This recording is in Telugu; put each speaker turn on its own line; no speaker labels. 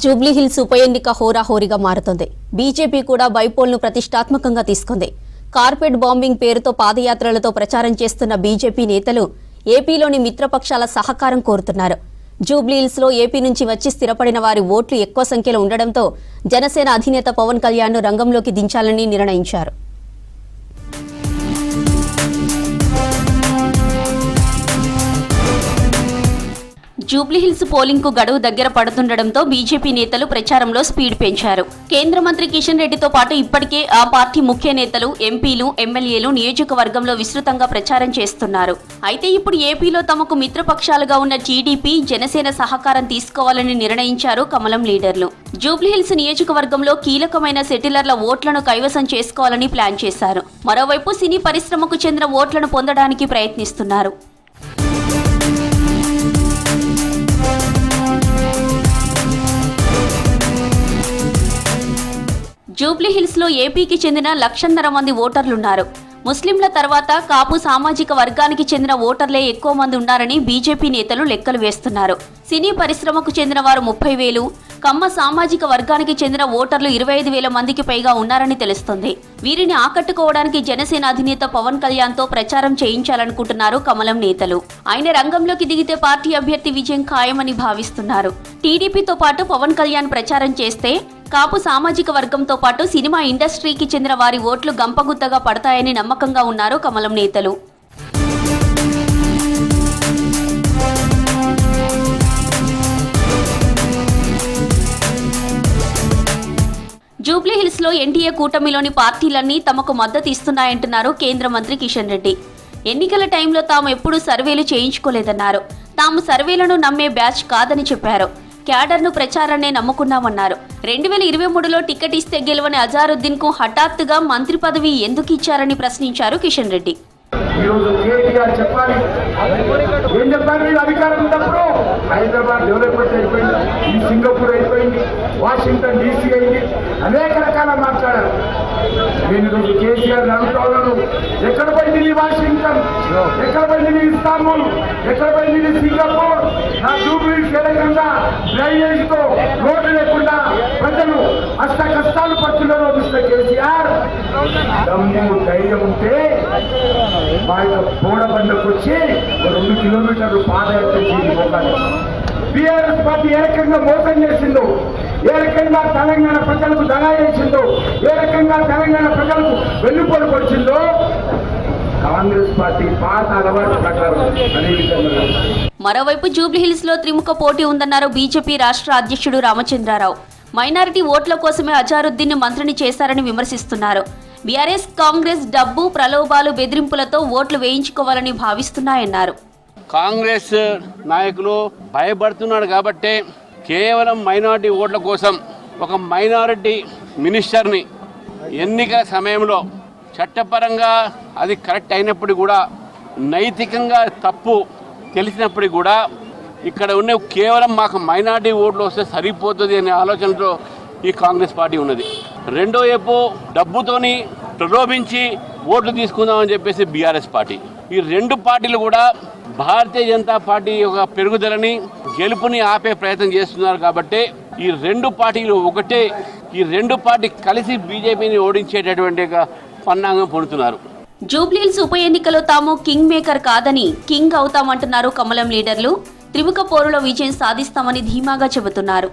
జూబ్లీహిల్స్ ఉప ఎన్నిక హోరాహోరీగా మారుతోంది. బీజేపీ కూడా బైపోల్ను ప్రతిష్టాత్మకంగా తీసుకుంది. కార్పెట్ బాంబింగ్ పేరుతో పాదయాత్రలతో ప్రచారం చేస్తున్న బీజేపీ నేతలు ఏపీలోని మిత్రపక్షాల సహకారం కోరుతున్నారు. జూబ్లీహిల్స్లో ఏపీ నుంచి వచ్చి స్థిరపడిన వారి ఓట్లు ఎక్కువ సంఖ్యలో ఉండడంతో జనసేన అధినేత పవన్ కళ్యాణ్ను రంగంలోకి దించాలని నిర్ణయించారు. జూబ్లీహిల్స్ పోలింగ్ కు గడువు దగ్గర పడుతుండటంతో బీజేపీ నేతలు ప్రచారంలో స్పీడ్ పెంచారు. కేంద్ర మంత్రి కిషన్ రెడ్డితో పాటు ఇప్పటికే ఆ పార్టీ ముఖ్య నేతలు, ఎంపీలు, ఎమ్మెల్యేలు నియోజకవర్గంలో విస్తృతంగా ప్రచారం చేస్తున్నారు. అయితే ఇప్పుడు ఏపీలో తమకు మిత్రపక్షాలుగా ఉన్న టీడీపీ, జనసేన సహకారం తీసుకోవాలని నిర్ణయించారు కమలం లీడర్లు. జూబ్లీహిల్స్ నియోజకవర్గంలో కీలకమైన సెటిలర్ల ఓట్లను కైవసం చేసుకోవాలని ప్లాన్ చేశారు. మరోవైపు సినీ పరిశ్రమకు చెందిన ఓట్లను పొందడానికి ప్రయత్నిస్తున్నారు. జూబ్లీహిల్స్ లో ఏపీకి చెందిన 1,50,000 మంది ఓటర్లున్నారు. ముస్లింల తర్వాత కాపు సామాజిక వర్గానికి చెందిన ఓటర్లే ఎక్కువ మంది ఉన్నారని బీజేపీ నేతలు లెక్కలు వేస్తున్నారు. సినీ పరిశ్రమకు చెందిన వారు 30,000, కమ్మ సామాజిక వర్గానికి చెందిన ఓటర్లు 25,000 మందికి పైగా ఉన్నారని తెలుస్తోంది. వీరిని ఆకట్టుకోవడానికి జనసేన అధినేత పవన్ కళ్యాణ్ తో ప్రచారం చేయించాలనుకుంటున్నారు కమలం నేతలు. ఆయన రంగంలోకి దిగితే పార్టీ అభ్యర్థి విజయం ఖాయమని భావిస్తున్నారు. టీడీపీతో పాటు పవన్ కళ్యాణ్ ప్రచారం చేస్తే కాపు సామాజిక వర్గంతో పాటు సినిమా ఇండస్ట్రీకి చెందిన వారి ఓట్లు గంపగుత్తగా పడతాయని నమ్మకంగా ఉన్నారు కమలం నేతలు. జూబ్లీహిల్స్ లో ఎన్డీఏ కూటమిలోని పార్టీలన్నీ తమకు మద్దతు ఇస్తున్నాయంటున్నారు కేంద్ర మంత్రి కిషన్ రెడ్డి. ఎన్నికల టైంలో తాము ఎప్పుడూ సర్వేలు చేయించుకోలేదన్నారు. తాము సర్వేలను నమ్మే బ్యాచ్ కాదని చెప్పారు. క్యాడర్ను ప్రచారాన్నే నమ్ముకున్నామన్నారు. 2023లో టికెట్ ఇస్తే గెలవని అజారుద్దీన్ కు హఠాత్తుగా మంత్రి పదవి ఎందుకు ఇచ్చారని ప్రశ్నించారు కిషన్ రెడ్డి.
హైదరాబాద్ డెవలప్మెంట్ అయిపోయింది, ఈ సింగపూర్ అయిపోయింది, వాషింగ్టన్ డీసీ అయింది, అనేక రకాల మాట్లాడారు. నేను ఈరోజు కేసీఆర్ అడుగుతాను, ఎక్కడ పోయింది వాషింగ్టన్, ఎక్కడ పోయింది ఇస్తాంబుల్, ఎక్కడ పోయింది సింగపూర్? నా జూబ్లీహిల్స్ కేంద్రంగా డ్రైనేజ్ తో రోడ్డు లేకుండా ప్రజలు అష్ట కష్టాలు పడుతున్నారు. మిస్టర్ కేసీఆర్, దమ్ము ధైర్యం ఉంటే మా యొక్క బోడబండకు వచ్చి 2 కిలోమీటర్లు పాదయాత్ర చేయాలి. బీఆర్ఎస్ పార్టీ ఏ రకంగా మోసం చేసిందో, ఏ రకంగా తెలంగాణ ప్రజలకు దగా చేసిందో, ఏ రకంగా తెలంగాణ ప్రజలకు వెన్నుపోటు పొడిచిందో కాంగ్రెస్ పార్టీ పాత అలవాటు ప్రకారం అనే విధంగా.
మరోవైపు జూబ్లీహిల్స్ లో త్రిముఖ పోటీ ఉందన్నారు బీజేపీ రాష్ట్ర అధ్యక్షుడు రామచంద్రారావు. మైనారిటీ ఓట్ల కోసమే అజారుద్దీన్ మంత్రిని చేశారని విమర్శిస్తున్నారు. బీఆర్ఎస్, కాంగ్రెస్ డబ్బు, ప్రలోభాలు, బెదిరింపులతో ఓట్లు వేయించుకోవాలని భావిస్తున్నాయన్నారు.
కాంగ్రెస్ నాయకులు భయపడుతున్నాడు కాబట్టే కేవలం మైనారిటీ ఓట్ల కోసం ఒక మైనారిటీ మినిస్టర్ని ఎన్నికల సమయంలో చట్టపరంగా అది కరెక్ట్ అయినప్పుడు కూడా, నైతికంగా తప్పు తెలిసినప్పుడు కూడా ఇక్కడ ఉన్న కేవలం మాకు మైనారిటీ ఓట్లు వస్తే సరిపోతుంది అనే ఆలోచనతో ఈ కాంగ్రెస్ పార్టీ ఉన్నది. రెండో వైపు డబ్బుతోని ప్రలోభించి ఓట్లు తీసుకుందామని చెప్పేసి బీఆర్ఎస్ పార్టీ. ఈ రెండు పార్టీలు కూడా భారతీయ జనతా పార్టీ యొక్క పెరుగుదలని, గెలుపుని ఆపే ప్రయత్నం చేస్తున్నారు. కాబట్టి ఈ రెండు పార్టీలు ఒకటే, ఈ రెండు పార్టీ కలిసి బీజేపీని ఓడించేటటువంటి పన్నాగం పొందుతున్నారు.
జూబ్లీహిల్స్ ఉప ఎన్నికలో తాము కింగ్ మేకర్ కాదని కింగ్ అవుతామంటున్నారు కమలం లీడర్లు. త్రిముఖ పోరులో విజయం సాధిస్తామని ధీమాగా చెబుతున్నారు.